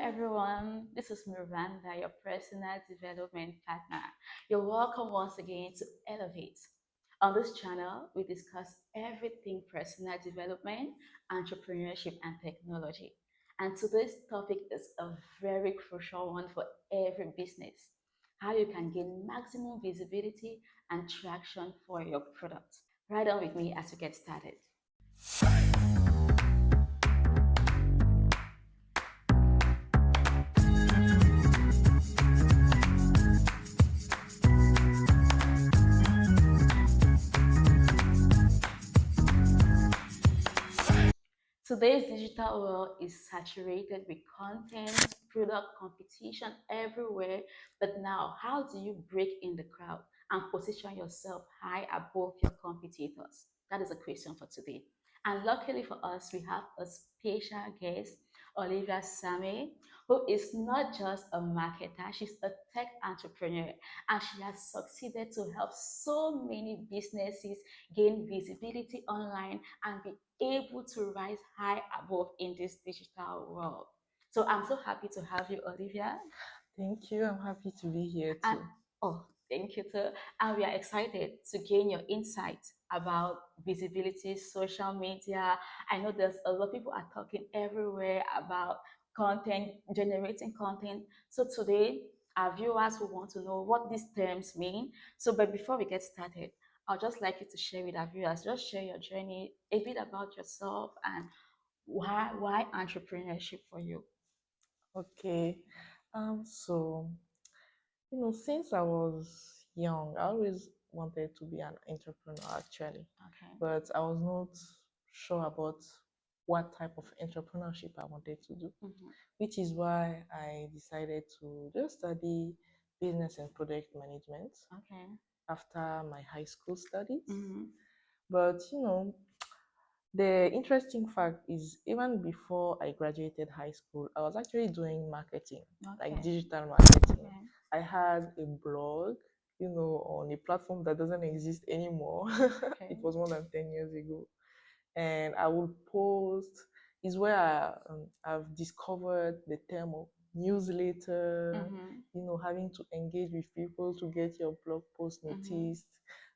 everyone. This is Miranda, your personal development partner. You're welcome once again to Elevate. On this channel, we discuss everything personal development, entrepreneurship, and technology. And today's topic is a very crucial one for every business: how you can gain maximum visibility and traction for your product. Right on with me as we get started. Today's digital world is saturated with content, product competition everywhere. But now, how do you break in the crowd and position yourself high above your competitors? That is a question for today. And luckily for us, we have a special guest, Olivia Samey, who is not just a marketer, she's a tech entrepreneur, and she has succeeded to help so many businesses gain visibility online and be able to rise high above in this digital world. So I'm so happy to have you, Olivia. Thank you. I'm happy to be here And too. oh, thank you too. And we are excited to gain your insight about visibility, social media. I know there's a lot of people are talking everywhere about content, generating content. So today, our viewers will want to know what these terms mean. So, but before we get started, I'd just like you to share with our viewers, just share your journey, a bit about yourself and why entrepreneurship for you. Okay. So since I was young, I always wanted to be an entrepreneur actually, Okay. but I was not sure about what type of entrepreneurship I wanted to do, Mm-hmm. which is why I decided to just study business and product management Okay. after my high school studies. Mm-hmm. But the interesting fact is, even before I graduated high school, I was actually doing marketing, like Okay. digital marketing. Okay. I had a blog, on a platform that doesn't exist anymore. Okay. It was more than 10 years ago. And I would post, is where I've discovered the term of newsletter, Mm-hmm. having to engage with people to get your blog post Mm-hmm. noticed.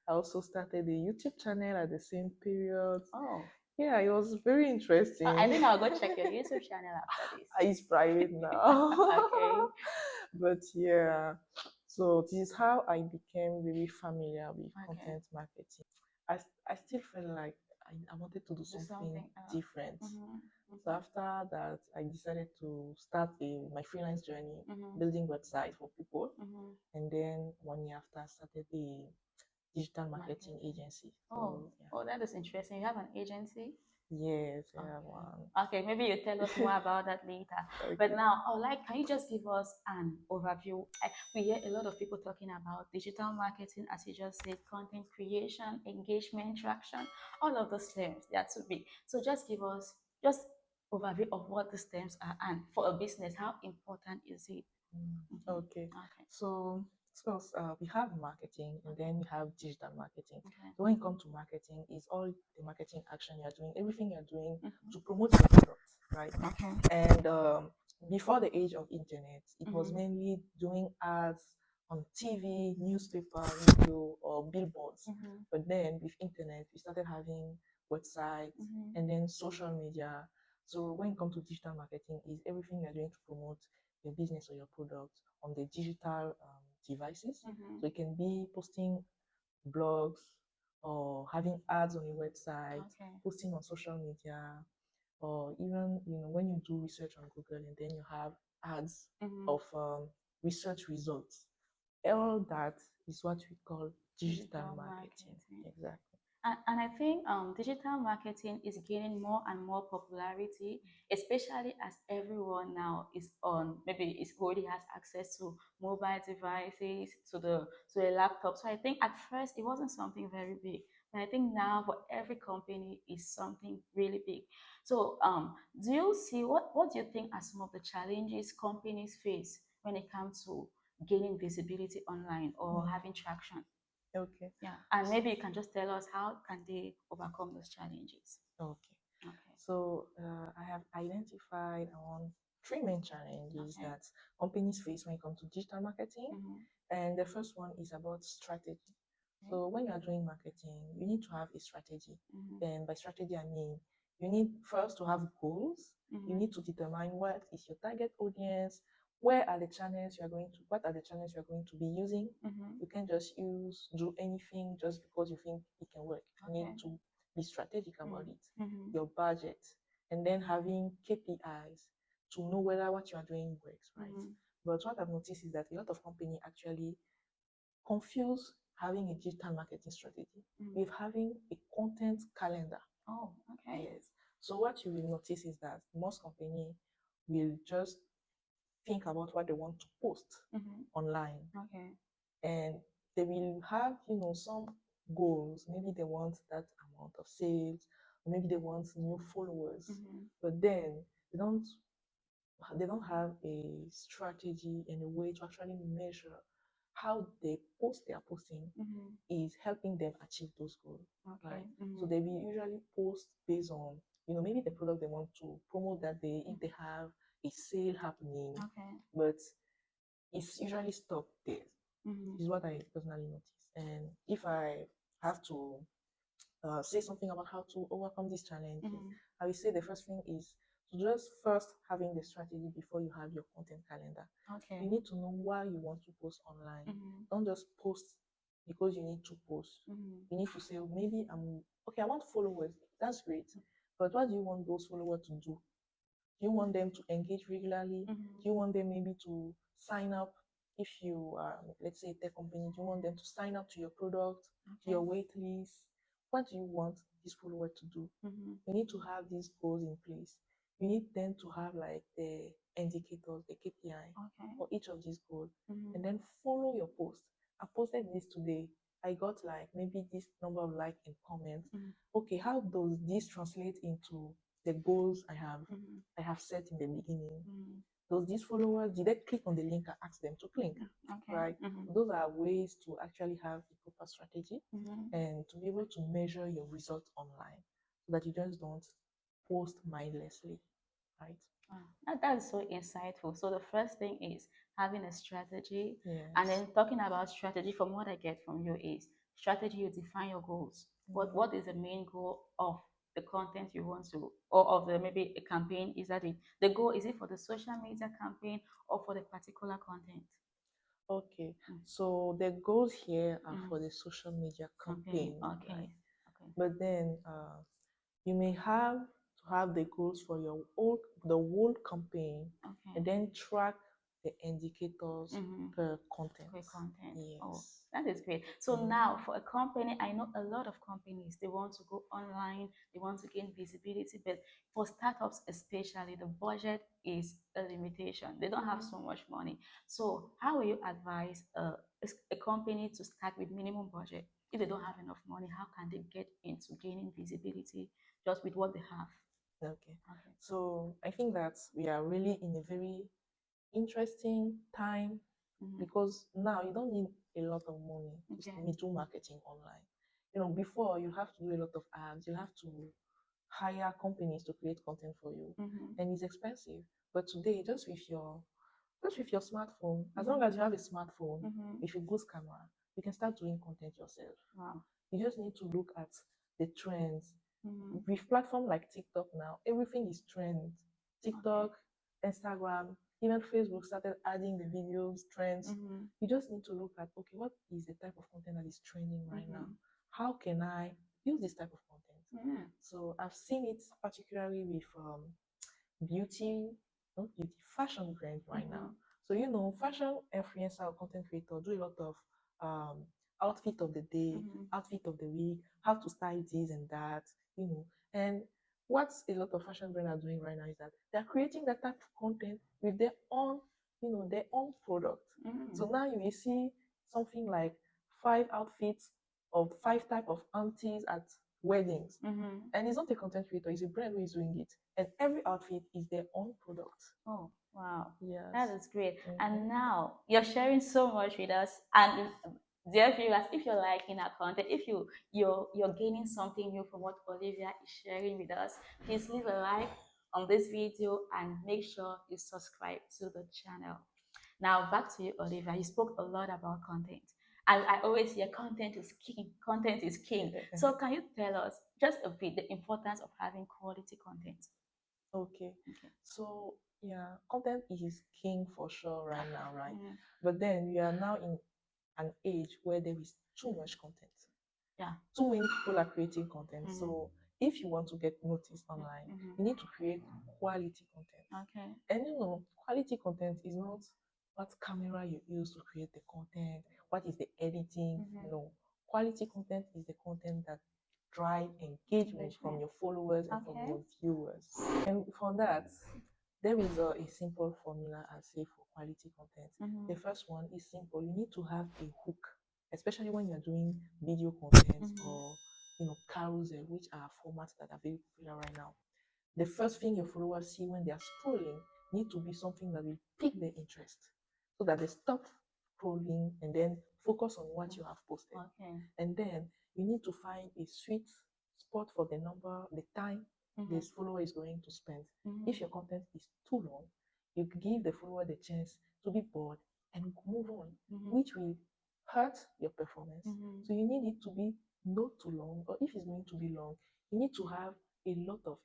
I also started a YouTube channel at the same period. Oh, Yeah, it was very I interesting. think I'll go check your YouTube channel after this. It's private now. Okay. But yeah, so this is how I became really familiar with Okay. content marketing. I still felt like I wanted to do Do something something else. different. Mm-hmm. So Mm-hmm. after that, I decided to start my freelance journey, Mm-hmm. building websites for people. Mm-hmm. And then 1 year after, I started the digital marketing Marketing. agency. Oh, So yeah, oh, that is interesting. You have an agency? yes, I have Okay. one. Okay, maybe you tell us more about that later. But Okay. now, oh, like, can you just give us an overview? We hear a lot of people talking about digital marketing, as you just said, content creation, engagement, traction, all of those terms. They are too big. So just give us just overview of what these terms are, and for a business, how important is it? Mm-hmm. Okay. Okay. So we have marketing and then we have digital marketing. Okay. So when it comes to marketing, it's all the marketing action you're doing, everything you're doing to Mm-hmm. promote your product, right? Okay. And before the age of internet, it was Mm-hmm. mainly doing ads on TV, newspaper, radio, or billboards. Mm-hmm. But then with internet, we started having websites Mm-hmm. and then social media. So when it comes to digital marketing, is everything you're doing to promote your business or your product on the digital devices. Mm-hmm. So it can be posting blogs or having ads on your website, Okay. posting on social media, or even when you do research on Google and then you have ads Mm-hmm. of research results. All that is what we call digital Digital marketing. marketing. Exactly. And I think digital marketing is gaining more and more popularity, especially as everyone now is on, maybe is already has access to mobile devices, to a laptop. So I think at first it wasn't something very big, but I think now for every company is something really big. So do you see what do you think are some of the challenges companies face when it comes to gaining visibility online or Mm, having traction? okay. Yeah, and maybe you can just tell us how can they overcome those challenges. Okay. Okay. So I have identified around three main challenges Okay. that companies face when it comes to digital marketing. Mm-hmm. And the first one is about strategy. Okay. So when you are doing marketing, you need to have a strategy. Mm-hmm. And by strategy, I mean you need first to have goals. You Mm-hmm. need to determine what is your target audience, where are the channels you are going to, what are the channels you are going to be using. Mm-hmm. You can't just do anything just because you think it can work. You need Okay. to be strategic about it. Mm-hmm. Your budget, and then having KPIs to know whether what you are doing works, right? Mm-hmm. But what I've noticed is that a lot of companies actually confuse having a digital marketing strategy Mm-hmm. with having a content calendar. Oh, okay. Yes. So what you will notice is that most companies will just think about what they want to post Mm-hmm. online, Okay. and they will have, some goals. Maybe they want that amount of sales, or maybe they want new followers. Mm-hmm. But then they don't they don't have a strategy and a way to actually measure how they post their posting Mm-hmm. is helping them achieve those goals, Okay. right? So Mm-hmm. they will usually post based on, maybe the product they want to promote that day, if they have a sale happening, Okay. but it's usually stopped there. Mm-hmm. Is what I personally notice. And if I have to say something about how to overcome these challenges, Mm-hmm. I will say the first thing is to just first having the strategy before you have your content calendar. Okay. You need to know why you want to post online. Mm-hmm. Don't just post because you need to post. Mm-hmm. You need to say, "Oh, maybe I'm okay, I want followers. That's great. But what do you want those followers to do? Do you want them to engage regularly? Mm-hmm. Do you want them maybe to sign up if you are, let's say, a tech company? Do you want them to sign up to your product, to Okay. your wait list? What do you want this follower to do? Mm-hmm. You need to have these goals in place. You need them to have like the indicators, the KPI Okay. for each of these goals, Mm-hmm. and then follow your post. I posted this today. I got like maybe this number of like and comments. Mm-hmm. Okay, how does this translate into the goals I have set in the beginning? Mm-hmm. Those these followers, did they click on the link I asked them to click? Okay. Right? Mm-hmm. So those are ways to actually have the proper strategy Mm-hmm. and to be able to measure your results online so that you just don't post mindlessly, right? Wow, that's so insightful. So the first thing is having a strategy, and Yes. then talking about strategy. From what I get from you is strategy. You define your goals. Mm. What is the main goal of the content you want to, or of the maybe a campaign? Is that it? The goal is it for the social media campaign or for the particular content? Okay. Mm, So the goals here are mm, for the social media campaign. campaign, Okay. right? Okay. But then you may have to have the goals for the whole campaign Okay. and then track the indicators Mm-hmm. per content. Great content. Oh, Yes. that is great. So Mm. now for a company, I know a lot of companies, they want to go online, they want to gain visibility, but for startups especially, the budget is a limitation. They don't have so much money. So how will you advise a company to start with minimum budget? If they don't have enough money, how can they get into gaining visibility just with what they have? Okay. Okay. So I think that we are really in a very interesting time Mm-hmm. because now you don't need a lot of money to Okay. do marketing online. Before you have to do a lot of ads, you have to hire companies to create content for you, Mm-hmm. and it's expensive. But today, just with your smartphone, as long Mm-hmm. as you have a smartphone Mm-hmm. with a good camera, you can start doing content yourself. Wow. You just need to look at the trends. Mm-hmm. With platform like TikTok now, everything is trends. Okay. TikTok, Instagram, even Facebook started adding the videos, trends. Mm-hmm. You just need to look at, okay, what is the type of content that is trending right now? Mm-hmm. How can I use this type of content? Mm-hmm. So I've seen it particularly with beauty, not beauty, fashion brands right Mm-hmm. now. So fashion influencer or content creator do a lot of um, outfit of the day, Mm-hmm. outfit of the week, how to style this and that, And what a lot of fashion brands are doing right now is that they're creating that type of content with their own product. Mm-hmm. So now you will see something like 5 outfits of 5 type of aunties at weddings, Mm-hmm. and it's not a content creator, it's a brand who is doing it. And every outfit is their own product. Oh, wow. That Yes. is great. Mm-hmm. And now you're sharing so much with us. And dear viewers, if you're liking our content, if you're gaining something new from what Olivia is sharing with us, please leave a like, on this video and make sure you subscribe to the channel. Now back to you, Olivia. You spoke a lot about content. I always hear content is king. Content is king. So can you tell us just a bit the importance of having quality content? Okay. Okay. So yeah, content is king for sure right now, right? Mhm. But then we are now in an age where there is too much content. Yeah. Too many people are creating content. Mhm. So if you want to get noticed online, Mhm. you need to create quality content. Okay. And quality content is not what camera you use to create the content, what is the editing. Mhm. No. Quality content is the content that drive engagement from Engagement. your followers and from Okay. your viewers. And for that, there is a simple formula I say for quality content. The Mhm. first one is simple. You need to have a hook, especially when you're doing video content Mhm. or carousel, which are formats that are very popular right now. The first thing your followers see when they are scrolling need to be something that will pique their interest so that they stop scrolling and then focus on what you have posted. Okay. And then you need to find a sweet spot for the time Mhm. this follower is going to spend. If Mhm. your content is too long, you give the follower the chance to be bored and move on, Mhm. which will hurt your performance. Mhm. So you need it to be not too long, or if it's going to be long, you need to have a lot of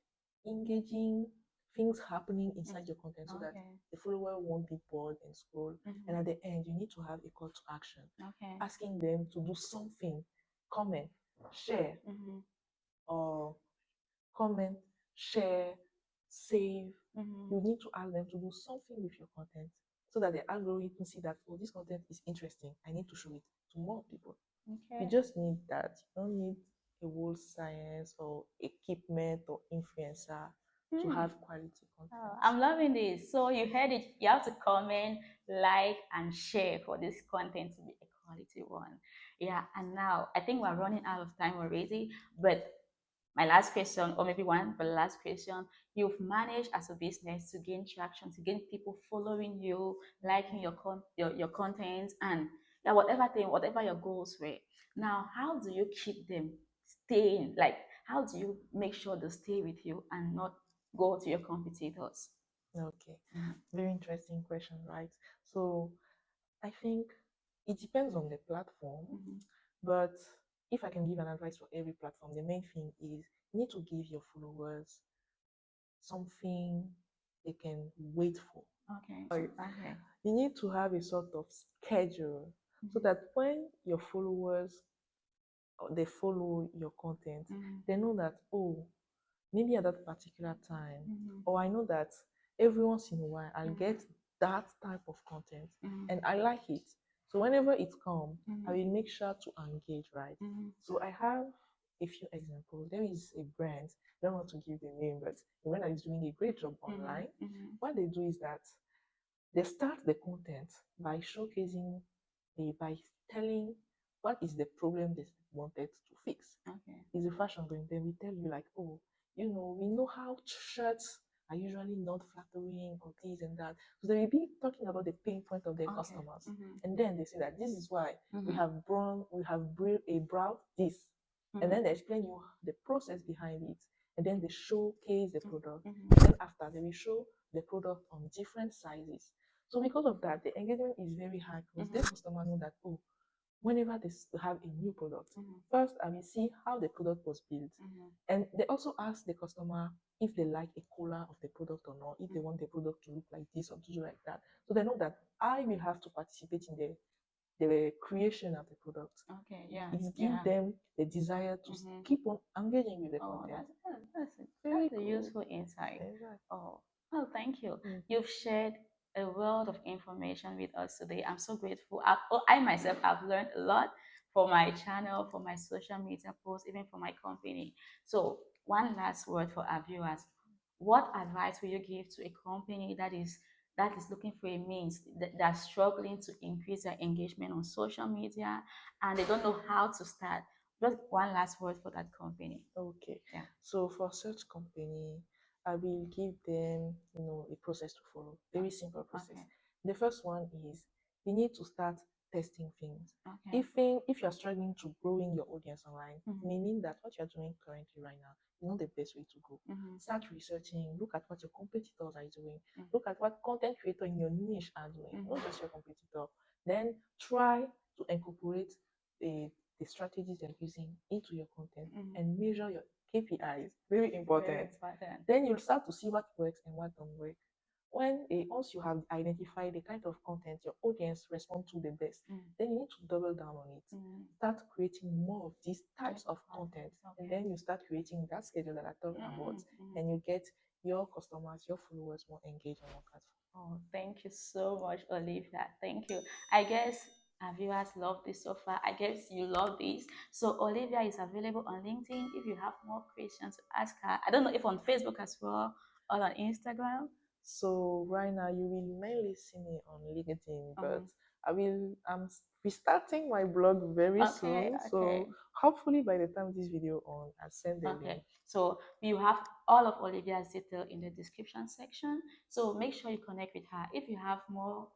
engaging things happening inside your content so that Okay. the follower won't be bored and scroll. And Mhm. at the end, you need to have a call to action, Okay. asking them to do something, comment, share, Mhm. or comment, share, save. Mhm. You need to ask them to do something with your content so that the algorithm see that, oh, this content is interesting. I need to show it to more people. You Okay. just need that. You don't need a whole science or equipment or influencer to Hmm. have quality Oh, content. I'm loving this. So you heard it. You have to comment, like, and share for this content to be a quality one. Yeah. And now I think we're running out of time already. But my last question, or maybe one, but last question, you've managed as a business to gain traction, to gain people following you, liking your content, and yeah, whatever thing, whatever your goals were. Now, how do you keep them staying? Like, how do you make sure they stay with you and not go to your competitors? Okay, Mhm. very interesting question, right? So I think it depends on the platform, Mhm. but if I can give an advice for every platform, the main thing is you need to give your followers something they can wait for. Okay. Okay. You need to have a sort of schedule so Mhm. that when your followers they follow your content, Mhm. they know that, oh, maybe at that particular time, Mhm. or I know that every once in a while I'll Mhm. get that type of content Mhm. and I like it. So whenever it comes, I Mhm. will make sure to engage, right? Mhm. So I have a few examples. There is a brand, I don't want to give the name, but the brand that is doing a great job Mhm. online. Mhm. What they do is that they start the content by showcasing, by telling what is the problem they wanted to fix. Okay. Is a fashion brand, then we tell you like, oh, we know how shirts are usually not flattering or this and that. So they will be talking about the pain point of their Okay. customers. Mhm. And then they say that this is why Mhm. we have brought this. And Mhm. then they explain you the process behind it. And then they showcase the product. Mhm. And then after they will show the product on different sizes. So because of that, the engagement is very high because Mhm. the customer know that, oh, whenever they have a new product, Mhm. first I will see how the product was built. Mhm. And they also ask the customer if they like a color of the product or not, if they Mhm. want the product to look like this or to do like that. So they know that I will have to participate in the creation of the product. Okay. Yeah. It gives Yeah. them the desire to Mhm. keep on engaging with the Oh, content. that's Very a cool. useful insight. Exactly. Oh, well, thank you. Mm. You've shared a world of information with us today. I'm so grateful. I myself have learned a lot for my channel, for my social media posts, even for my company. So, one last word for our viewers. What advice will you give to a company that is looking for a means that's struggling to increase their engagement on social media and they don't know how to start? Just one last word for that company. Okay. Yeah. So for such company, I will give them, a process to follow. Very simple process. Okay. The first one is you need to start testing things. Okay. If you're struggling to growing your audience online, it may Mm-hmm. mean that what you're doing currently right now is not the best way to go. Mm-hmm. Start researching, look at what your competitors are doing, Mm-hmm. look at what content creator in your niche are doing, not Mm-hmm. just your competitor. Then try to incorporate the strategies they're using into your content Mm-hmm. and measure your KPIs. Very Very important. important. Then you'll start to see what works and what don't work. Once you have identified the kind of content your audience respond to the best, Mm-hmm. then you need to double down on it. Mm-hmm. Start creating more of these Type types of of content, contents. and Okay. then you start creating that schedule that I talked about, Mm-hmm. and you get your customers, your followers more engaged on your platform. Oh, thank you so much, Olivia. Thank you. I guess our viewers love this so far. I guess you love this. So Olivia is available on LinkedIn if you have more questions to ask her. I don't know if on Facebook as well or on Instagram. So right now you will mainly see me on LinkedIn, but Um, I'm restarting my blog very okay, soon. okay. So hopefully by the time this video on, I'll send the Okay, link. so you have all of Olivia's detail in the description section. So make sure you connect with her. If you have more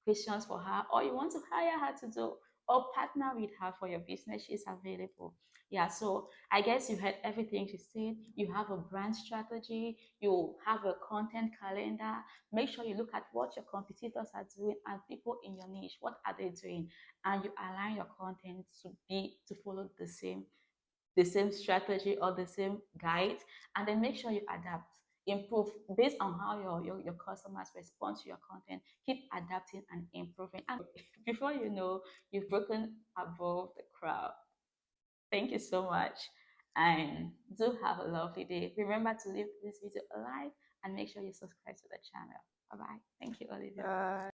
questions for her or you want to hire her to do or partner with her for your business, she's available. Yeah, so I guess you heard everything she said. You have a brand strategy, you have a content calendar. Make sure you look at what your competitors are doing and people in your niche, what are they doing? And you align your content to follow the same strategy or the same guide, and then make sure you adapt, improve based on how your customers respond to your content. Keep adapting and improving, and before you know, you've broken above the crowd. Thank you so much, and do have a lovely day. Remember to leave this video a like and make sure you subscribe to the channel. Bye bye. Thank you, Olivia. Bye.